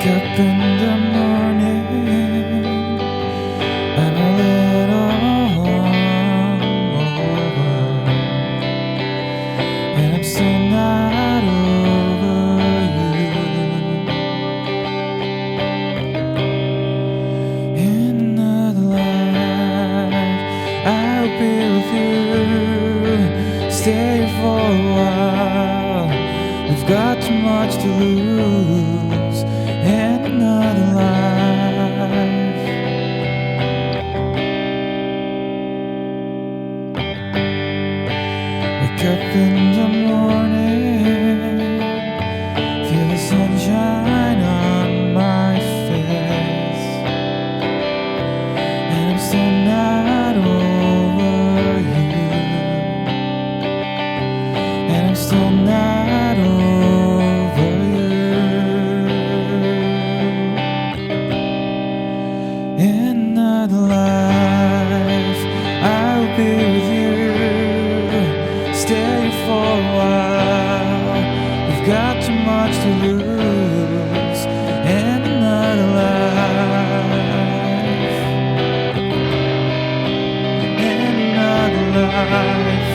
Wake up in the morning and I let all over, and I'm still not over you. In another life, I'll be with you, stay for a while. We've got too much to lose in another life. Wake up in the morning, feel the sunshine on my face, and I'm still not over you, and I'm still not over you. In another life, I'll be with you, stay for a while. We've got too much to lose in another life, in another life.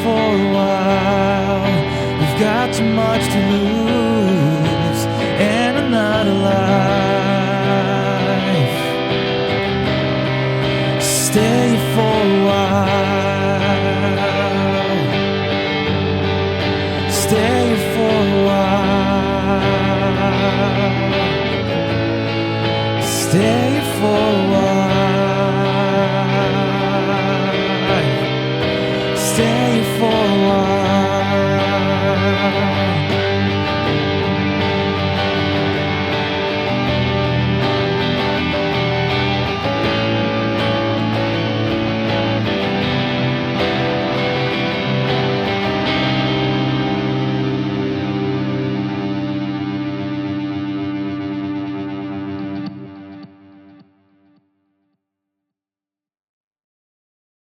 For a while, we've got too much to lose in another life. Stay for a while, stay for a while, stay for a while.